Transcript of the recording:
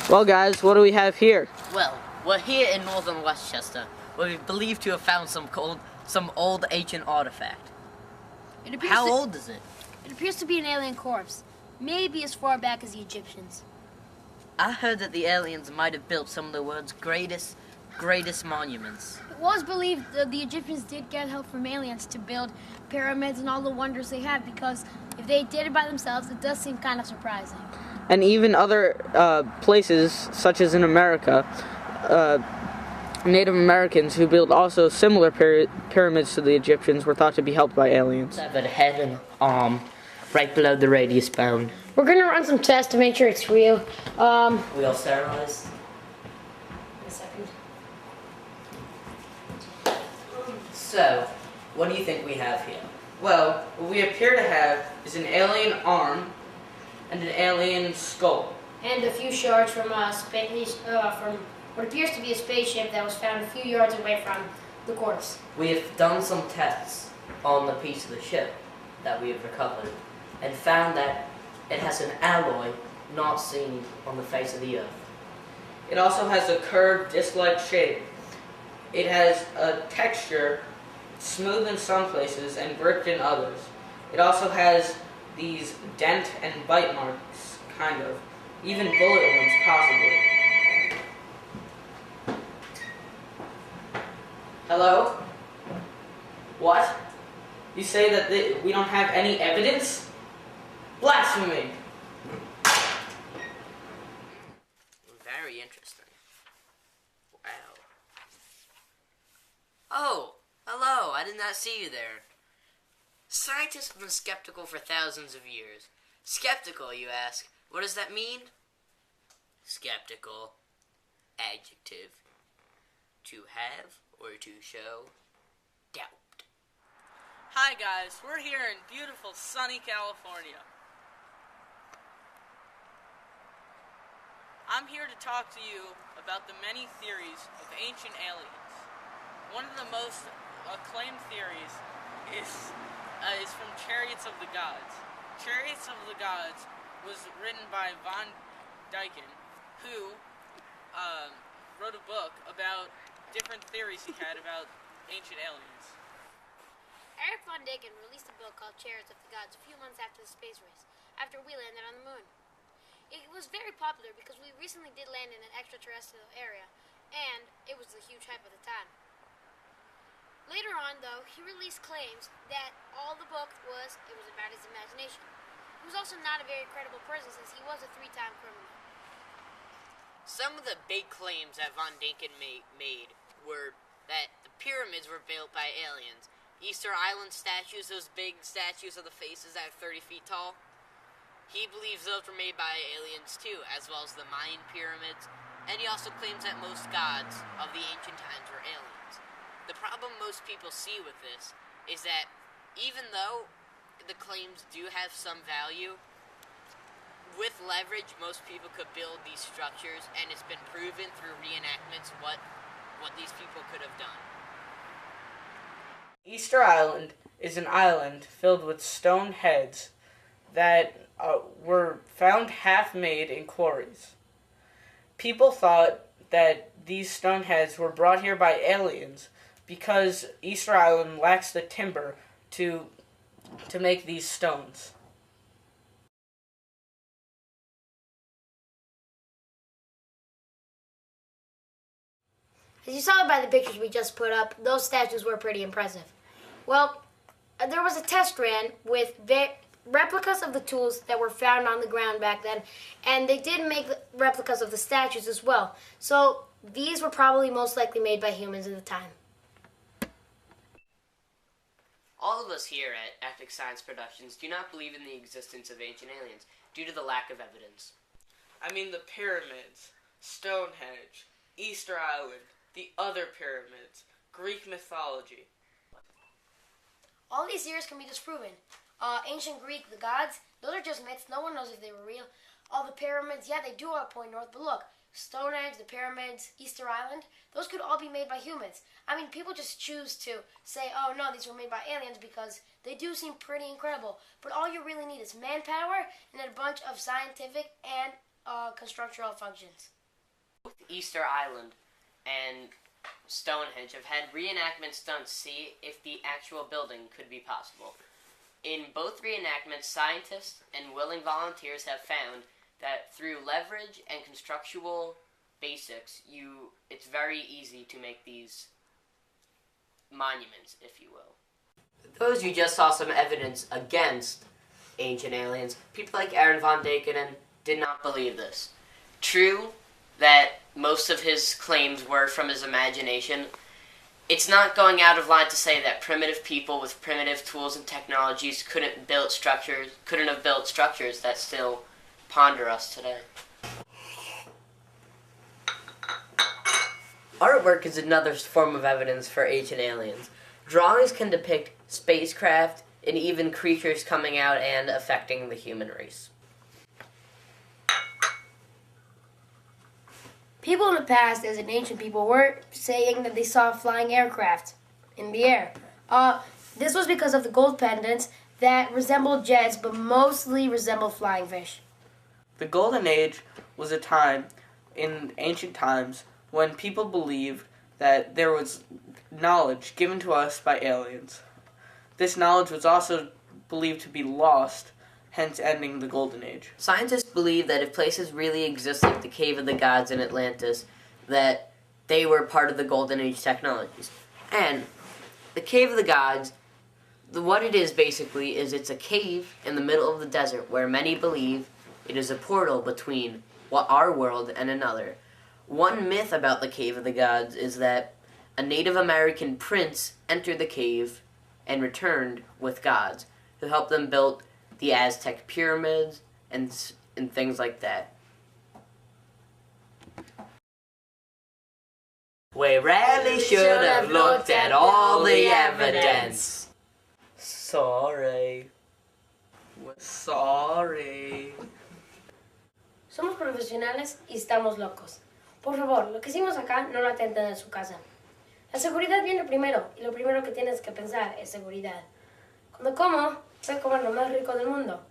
Well, guys, what do we have here? Well, we're here in northern Westchester, where we believe to have found some old ancient artifact. How old is it? It appears to be an alien corpse, maybe as far back as the Egyptians. I heard that the aliens might have built some of the world's greatest monuments. It was believed that the Egyptians did get help from aliens to build pyramids and all the wonders they have, because if they did it by themselves, it does seem kind of surprising. And even other places, such as in America, Native Americans who built also similar pyramids to the Egyptians were thought to be helped by aliens. Have a head and arm right below the radius bone. We're going to run some tests to make sure it's real. We all sterilized? A second. So, what do you think we have here? Well, what we appear to have is an alien arm and an alien skull. And a few shards from from what appears to be a spaceship that was found a few yards away from the corpse. We have done some tests on the piece of the ship that we have recovered and found that it has an alloy not seen on the face of the Earth. It also has a curved disc-like shape. It has a texture smooth in some places and gripped in others. It also has these dent and bite marks, kind of. Even bullet wounds, possibly. Hello? What? You say that we don't have any evidence? Blasphemy! Very interesting. Wow. Oh, hello, I did not see you there. Scientists have been skeptical for thousands of years. Skeptical, you ask? What does that mean? Skeptical. Adjective. To have or to show doubt. Hi guys, we're here in beautiful sunny California. I'm here to talk to you about the many theories of ancient aliens. One of the most acclaimed theories is from Chariots of the Gods. Chariots of the Gods was written by Von Duycken, who wrote a book about different theories he had about ancient aliens. Eric Von Daykin released a book called Chariots of the Gods a few months after the space race, after we landed on the moon. It was very popular because we recently did land in an extraterrestrial area, and it was the huge hype of the time. Later on, though, he released claims that all the book was about his imagination. He was also not a very credible person since he was a 3-time criminal. Some of the big claims that Von Daycken made were that the pyramids were built by aliens. Easter Island statues, those big statues of the faces that are 30 feet tall, he believes those were made by aliens too, as well as the Mayan pyramids, and he also claims that most gods of the ancient times were aliens. The problem most people see with this is that even though the claims do have some value, with leverage, most people could build these structures, and it's been proven through reenactments what these people could have done. Easter Island is an island filled with stone heads that were found half-made in quarries. People thought that these stone heads were brought here by aliens because Easter Island lacks the timber to make these stones. As you saw by the pictures we just put up, those statues were pretty impressive. Well, there was a test ran with replicas of the tools that were found on the ground back then, and they did make replicas of the statues as well. So these were probably most likely made by humans at the time. All of us here at Epic Science Productions do not believe in the existence of ancient aliens due to the lack of evidence. I mean the pyramids, Stonehenge, Easter Island, the other pyramids, Greek mythology. All these theories can be disproven. Ancient Greek, the gods, those are just myths. No one knows if they were real. All the pyramids, yeah, they do all point north, but look, Stonehenge, the pyramids, Easter Island, those could all be made by humans. I mean, people just choose to say, oh no, these were made by aliens because they do seem pretty incredible. But all you really need is manpower and a bunch of scientific and constructural functions. Easter Island and Stonehenge have had reenactments done to see if the actual building could be possible. In both reenactments, scientists and willing volunteers have found that through leverage and constructual basics, it's very easy to make these monuments, if you will. Those you just saw some evidence against ancient aliens. People like Aaron von Däniken did not believe this. True that most of his claims were from his imagination. It's not going out of line to say that primitive people with primitive tools and technologies couldn't have built structures that still ponder us today. Artwork is another form of evidence for ancient aliens. Drawings can depict spacecraft and even creatures coming out and affecting the human race. People in the past, as in ancient people, were saying that they saw flying aircraft in the air. This was because of the gold pendants that resembled jets, but mostly resembled flying fish. The Golden Age was a time in ancient times when people believed that there was knowledge given to us by aliens. This knowledge was also believed to be lost, hence ending the Golden Age. Scientists believe that if places really exist like the Cave of the Gods in Atlantis, that they were part of the Golden Age technologies. And the Cave of the Gods, what it is basically is it's a cave in the middle of the desert where many believe it is a portal between our world and another. One myth about the Cave of the Gods is that a Native American prince entered the cave and returned with gods who helped them build the Aztec pyramids and things like that. We really should have looked at all the evidence. Sorry. Sorry. Somos profesionales y estamos locos. Por favor, lo que hicimos acá no lo atenten en su casa. La seguridad viene primero, y lo primero que tienes que pensar es seguridad. Cuando como, voy a comer lo más rico del mundo.